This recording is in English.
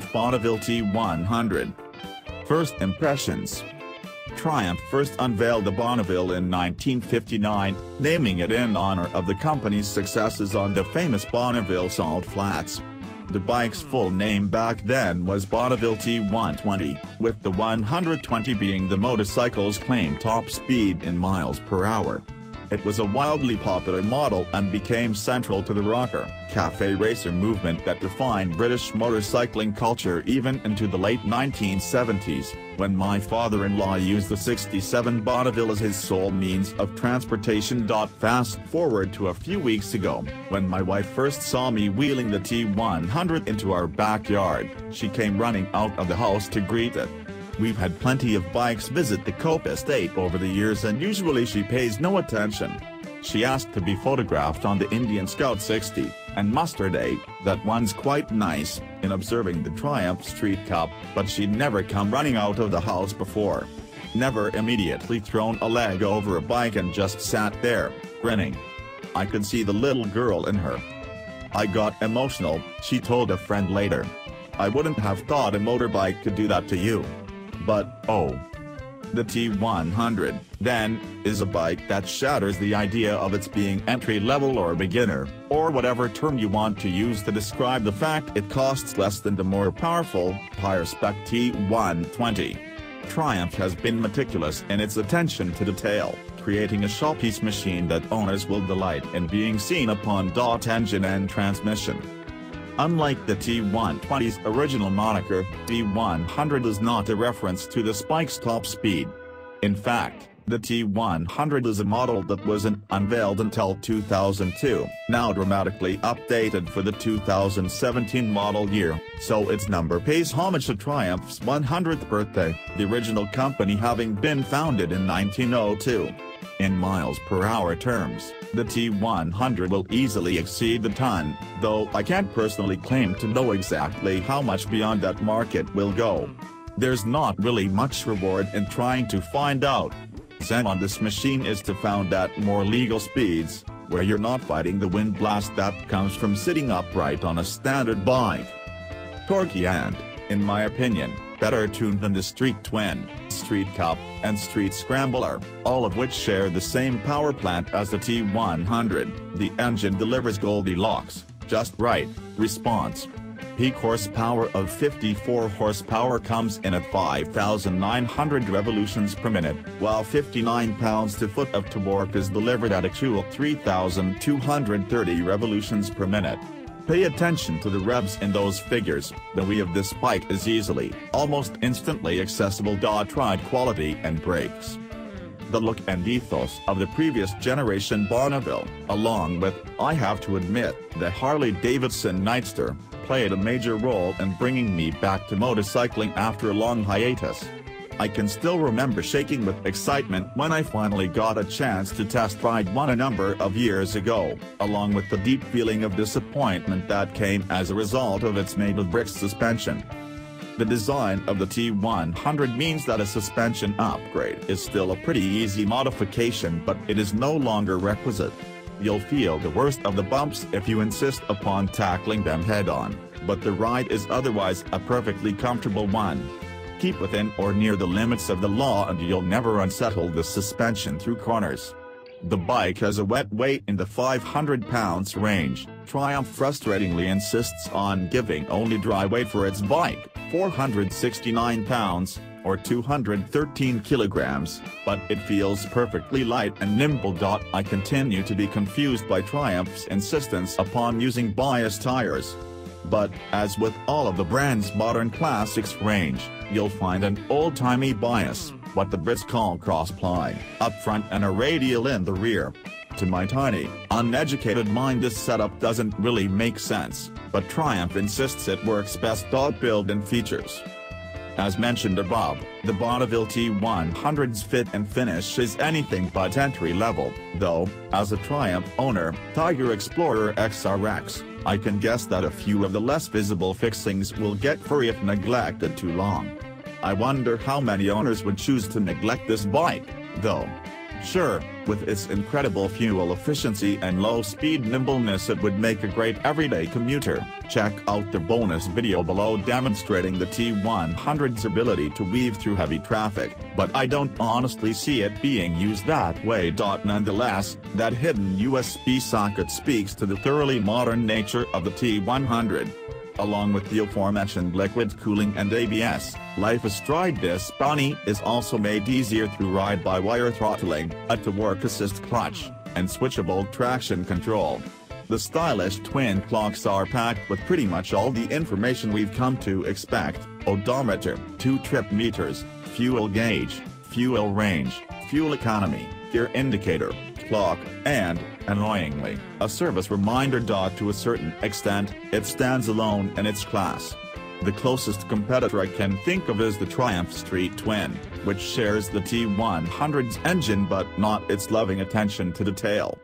Triumph Bonneville T100. First impressions. Triumph first unveiled the Bonneville in 1959, naming it in honor of the company's successes on the famous Bonneville Salt Flats. The bike's full name back then was Bonneville T120, with the 120 being the motorcycle's claimed top speed in miles per hour. It was a wildly popular model and became central to the rocker, cafe racer movement that defined British motorcycling culture even into the late 1970s, when my father-in-law used the '67 Bonneville as his sole means of transportation. Fast forward to a few weeks ago, when my wife first saw me wheeling the T100 into our backyard, she came running out of the house to greet it. We've had plenty of bikes visit the Cope estate over the years and usually she pays no attention. She asked to be photographed on the Indian Scout 60, and Mustard 8, that one's quite nice, in observing the Triumph Street Cup, but she'd never come running out of the house before. Never immediately thrown a leg over a bike and just sat there, grinning. I could see the little girl in her. I got emotional, she told a friend later. I wouldn't have thought a motorbike could do that to you. But, oh. The T100, then, is a bike that shatters the idea of its being entry-level or beginner, or whatever term you want to use to describe the fact it costs less than the more powerful, higher-spec T120. Triumph has been meticulous in its attention to detail, creating a showpiece machine that owners will delight in being seen upon. Engine and transmission. Unlike the T120's original moniker, T100 is not a reference to the spike's top speed. In fact, the T100 is a model that wasn't unveiled until 2002, now dramatically updated for the 2017 model year, so its number pays homage to Triumph's 100th birthday, the original company having been founded in 1902. In miles per hour terms, the T100 will easily exceed the ton, though I can't personally claim to know exactly how much beyond that mark it will go. There's not really much reward in trying to find out. Zen on this machine is to found at more legal speeds, where you're not fighting the wind blast that comes from sitting upright on a standard bike. Torquey and, in my opinion, better tuned than the Street Twin, Street Cup, and Street Scrambler, all of which share the same power plant as the T100. The engine delivers Goldilocks, just right, response. Peak horsepower of 54 horsepower comes in at 5,900 revolutions per minute, while 59 pounds-to-foot of torque is delivered at a cool 3,230 revolutions per minute. Pay attention to the revs in those figures. The wheel of this bike is easily, almost instantly accessible. Ride quality and brakes. The look and ethos of the previous generation Bonneville, along with, I have to admit, the Harley-Davidson Nightster, played a major role in bringing me back to motorcycling after a long hiatus. I can still remember shaking with excitement when I finally got a chance to test ride one a number of years ago, along with the deep feeling of disappointment that came as a result of its made of brick suspension. The design of the T100 means that a suspension upgrade is still a pretty easy modification, but it is no longer requisite. You'll feel the worst of the bumps if you insist upon tackling them head-on, but the ride is otherwise a perfectly comfortable one. Keep within or near the limits of the law and you'll never unsettle the suspension through corners. The bike has a wet weight in the 500 pounds range. Triumph frustratingly insists on giving only dry weight for its bike, 469 pounds, or 213 kilograms, but it feels perfectly light and nimble. I continue to be confused by Triumph's insistence upon using bias tires. But, as with all of the brand's modern classics range, you'll find an old-timey bias, what the Brits call cross-ply, up front and a radial in the rear. To my tiny, uneducated mind this setup doesn't really make sense, but Triumph insists it works best. Build and features. As mentioned above, the Bonneville T100's fit and finish is anything but entry-level, though, as a Triumph owner, Tiger Explorer XRX, I can guess that a few of the less visible fixings will get furry if neglected too long. I wonder how many owners would choose to neglect this bike, though. Sure, with its incredible fuel efficiency and low-speed nimbleness it would make a great everyday commuter. Check out the bonus video below demonstrating the T100's ability to weave through heavy traffic, but I don't honestly see it being used that way. Nonetheless, that hidden USB socket speaks to the thoroughly modern nature of the T100. Along with the aforementioned liquid cooling and ABS, life astride this bunny is also made easier through ride-by-wire throttling, a to-work assist clutch, and switchable traction control. The stylish twin clocks are packed with pretty much all the information we've come to expect: odometer, 2 trip meters, fuel gauge, fuel range, fuel economy, gear indicator, clock, and, annoyingly, a service reminder. To a certain extent, it stands alone in its class. The closest competitor I can think of is the Triumph Street Twin, which shares the T100's engine but not its loving attention to detail.